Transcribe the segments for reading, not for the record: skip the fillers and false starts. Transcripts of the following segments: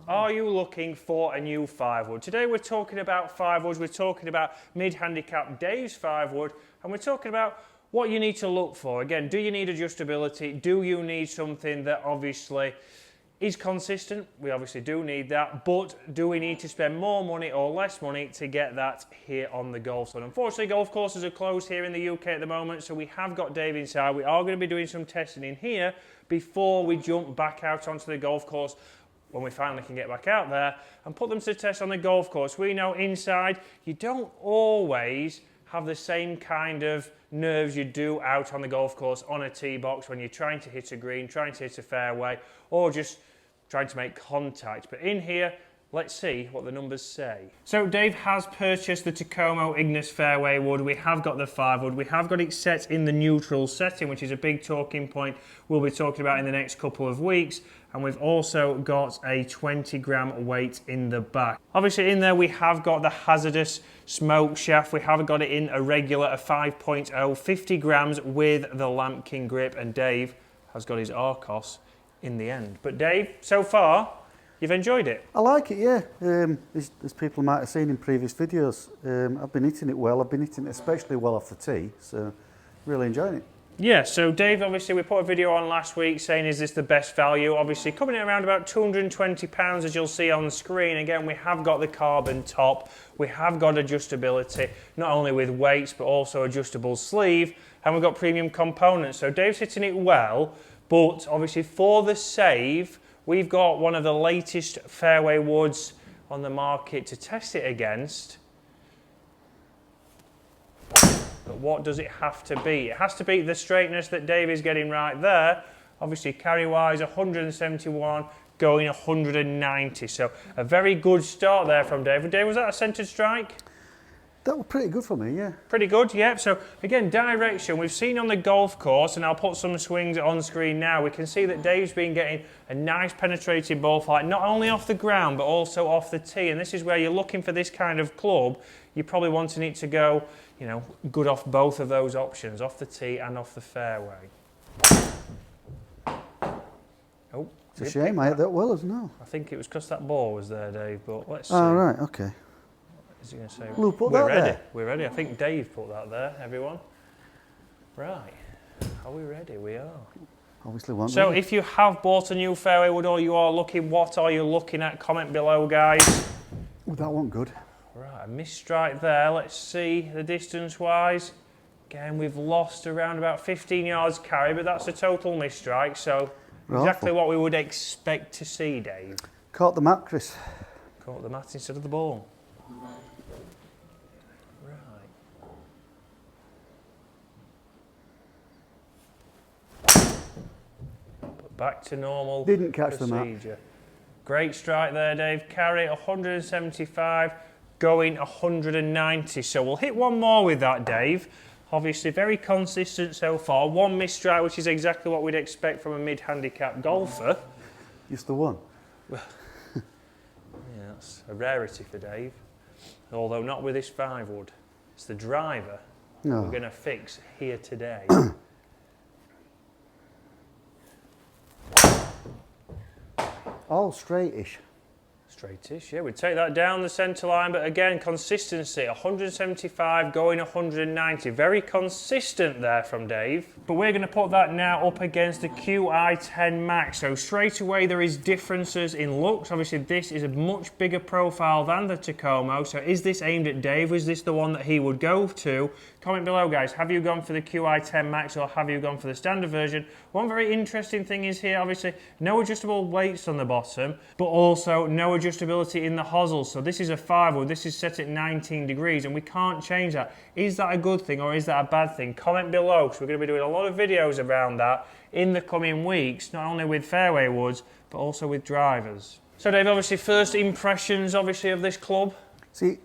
Are you looking for a new 5-wood? Today we're talking about 5-woods, we're talking about mid-handicap Dave's 5-wood, and we're talking about what you need to look for. Again, do you need adjustability? Do you need something that obviously is consistent? We obviously do need that, but do we need to spend more money or less money to get that here on the golf zone? Unfortunately, golf courses are closed here in the UK at the moment, so we have got Dave inside. We are going to be doing some testing in here before we jump back out onto the golf course when we finally can get back out there and put them to test on the golf course. We know inside you don't always have the same kind of nerves you do out on the golf course on a tee box when you're trying to hit a green, trying to hit a fairway, or just trying to make contact. But in here, let's see what the numbers say. So Dave has purchased the Tacomo Ignis fairway wood. We have got the 5-wood. We have got it set in the neutral setting, which is a big talking point we'll be talking about in the next couple of weeks. And we've also got a 20-gram weight in the back. Obviously in there we have got the hazardous smoke shaft. We have got it in a regular, a 5.0, 50 grams with the Lampkin grip. And Dave has got his Arcos in the end. But Dave, so far, you've enjoyed it? I like it, yeah. As people might have seen in previous videos, I've been hitting it well. I've been hitting it especially well off the tee, so really enjoying it. Yeah, so Dave, obviously we put a video on last week saying is this the best value? Obviously coming in around about £220 as you'll see on the screen. Again, we have got the carbon top, we have got adjustability, not only with weights but also adjustable sleeve, and we've got premium components. So Dave's hitting it well, but obviously for the save, we've got one of the latest fairway woods on the market to test it against. But what does it have to be? It has to be the straightness that Dave is getting right there. Obviously carry-wise 171, going 190. So a very good start there from Dave. Dave, was that a centred strike? That was pretty good for me, yeah. Pretty good, yeah. So again, direction, we've seen on the golf course, and I'll put some swings on screen now, we can see that Dave's been getting a nice penetrating ball flight, not only off the ground, but also off the tee. And this is where you're looking for this kind of club. You're probably wanting it to go, you know, good off both of those options, off the tee and off the fairway. Oh, it's a shame I hit that well, isn't it? I think it was because that ball was there, Dave, but let's see. Oh, right, okay. Is he going to say, Lou, put we're that ready, there. we're ready. I think Dave put that there, everyone. Right, are we ready? We are. Obviously one. So if you have bought a new fairway wood or you are looking, what are you looking at? Comment below, guys. Oh, that wasn't good. Right, a missed strike there. Let's see the distance-wise. Again, we've lost around about 15 yards carry, but that's a total missed strike, so exactly what we would expect to see, Dave. Caught the mat, Chris. Caught the mat instead of the ball. Back to normal. Didn't catch procedure. the mat. Great strike there, Dave. Carry 175, going 190. So we'll hit one more with that, Dave. Obviously very consistent so far. One missed strike, which is exactly what we'd expect from a mid-handicap golfer. Just the one. Yeah, that's a rarity for Dave. Although not with this 5-wood. It's the driver we're going to fix here today. All straightish. Straightish, yeah. We'd take that down the centre line, but again, consistency, 175 going 190. Very consistent there from Dave. But we're going to put that now up against the Qi10 Max. So straight away there is differences in looks. Obviously this is a much bigger profile than the Tacomo. So is this aimed at Dave? Is this the one that he would go to? Comment below, guys. Have you gone for the Qi10 Max or have you gone for the standard version? One very interesting thing is here, obviously, no adjustable weights on the bottom, but also no adjustability in the hosel. So this is a 5-wood, this is set at 19 degrees and we can't change that. Is that a good thing or is that a bad thing? Comment below, because we're going to be doing a lot of videos around that in the coming weeks, not only with fairway woods, but also with drivers. So Dave, obviously first impressions, obviously, of this club? See,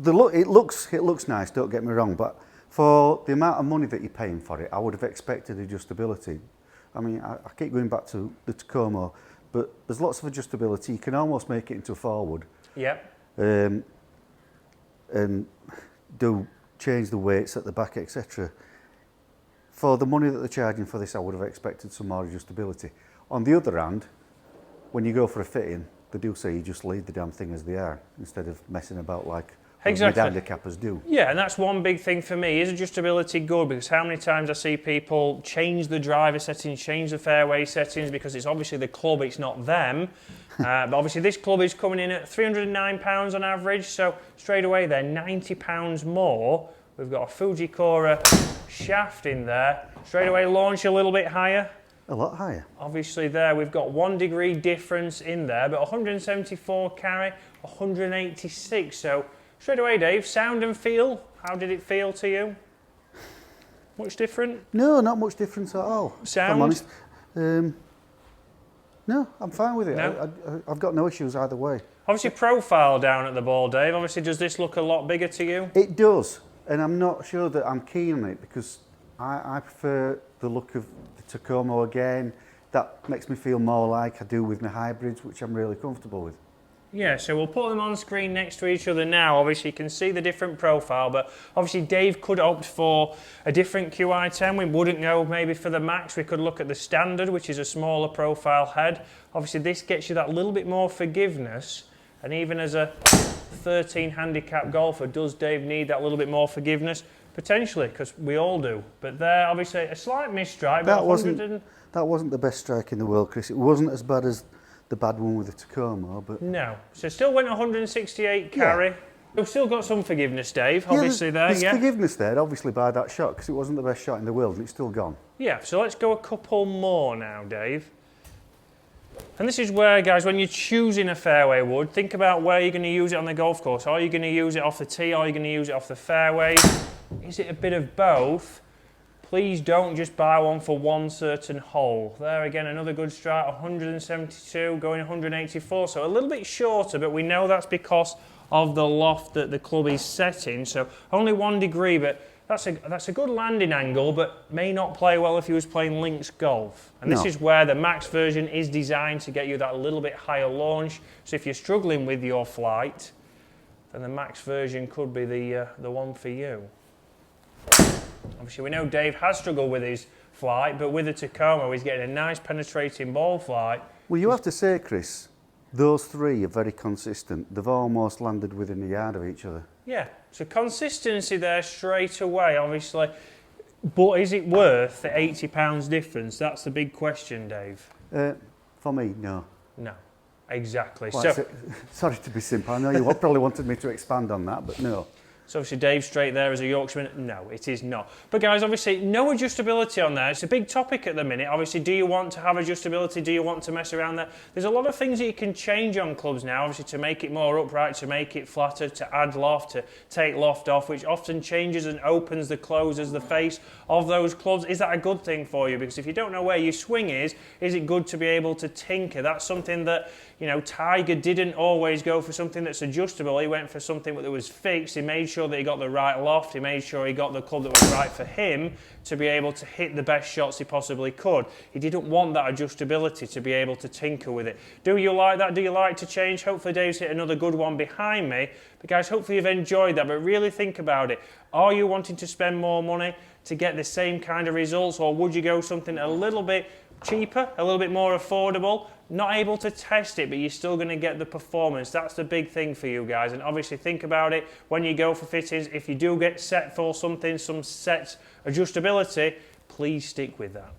it looks nice, don't get me wrong, but for the amount of money that you're paying for it, I would have expected adjustability. I mean, I keep going back to the Tacomo, but there's lots of adjustability. You can almost make it into a 4-wood. Yep. And change the weights at the back, etc. For the money that they're charging for this, I would have expected some more adjustability. On the other hand, when you go for a fitting, they do say you just leave the damn thing as they are instead of messing about like Exactly. mid-handicappers do. Yeah, and that's one big thing for me. Is adjustability good? Because how many times I see people change the driver settings, change the fairway settings, because it's obviously the club, it's not them. But obviously this club is coming in at £309 on average, so straight away they're £90 more. We've got a Fujikura shaft in there. Straight away launch a little bit higher. A lot higher. Obviously there we've got 1 degree difference in there, but 174 carry, 186. So straight away, Dave, sound and feel, how did it feel to you? Much different? No, not much difference at all. Sound? If I'm honest. No, I'm fine with it. No? I've got no issues either way. Obviously profile down at the ball, Dave. Obviously, does this look a lot bigger to you? It does, and I'm not sure that I'm keen on it because I prefer the look of the Tacomo again. That makes me feel more like I do with my hybrids, which I'm really comfortable with. Yeah, so we'll put them on screen next to each other now. Obviously, you can see the different profile, but obviously Dave could opt for a different Qi10. We wouldn't go maybe for the Max. We could look at the Standard, which is a smaller profile head. Obviously, this gets you that little bit more forgiveness, and even as a 13 handicap golfer, does Dave need that little bit more forgiveness? Potentially, because we all do. But there, obviously, a slight misstrike. That wasn't the best strike in the world, Chris. It wasn't as bad as the bad one with the Tacomo, but... No. So still went 168 carry. Yeah. We've still got some forgiveness, Dave, obviously there's forgiveness there, obviously, by that shot, because it wasn't the best shot in the world, and it's still gone. Yeah, so let's go a couple more now, Dave. And this is where, guys, when you're choosing a fairway wood, think about where you're going to use it on the golf course. Are you going to use it off the tee, or are you going to use it off the fairway? Is it a bit of both? Please don't just buy one for one certain hole. There again, another good strike, 172, going 184. So a little bit shorter, but we know that's because of the loft that the club is setting. So only 1 degree, but that's a good landing angle, but may not play well if he was playing links golf. And this is where the Max version is designed to get you that little bit higher launch. So if you're struggling with your flight, then the Max version could be the one for you. Obviously, we know Dave has struggled with his flight, but with the Tacomo, he's getting a nice penetrating ball flight. Well, you have to say, Chris, those three are very consistent. They've almost landed within a yard of each other. Yeah, so consistency there straight away, obviously. But is it worth the £80 difference? That's the big question, Dave. For me, no. No, exactly. Well, so, sorry to be simple. I know you probably wanted me to expand on that, but no. So obviously Dave straight there as a Yorkshireman, no, it is not. But guys, obviously no adjustability on there. It's a big topic at the minute. Obviously, do you want to have adjustability? Do you want to mess around there? There's a lot of things that you can change on clubs now, obviously to make it more upright, to make it flatter, to add loft, to take loft off, which often changes and opens the closes, the face of those clubs. Is that a good thing for you? Because if you don't know where your swing is it good to be able to tinker? That's something that, you know, Tiger didn't always go for something that's adjustable. He went for something that was fixed. He made sure that he got the right loft. He made sure he got the club that was right for him to be able to hit the best shots he possibly could. He didn't want that adjustability to be able to tinker with it. Do you like that? Do you like to change? Hopefully Dave's hit another good one behind me. But guys, hopefully you've enjoyed that. But really think about it. Are you wanting to spend more money to get the same kind of results, or would you go something a little bit cheaper, a little bit more affordable? Not able to test it, but you're still going to get the performance. That's the big thing for you guys. And obviously think about it when you go for fittings. If you do get set for something, some set adjustability, please stick with that.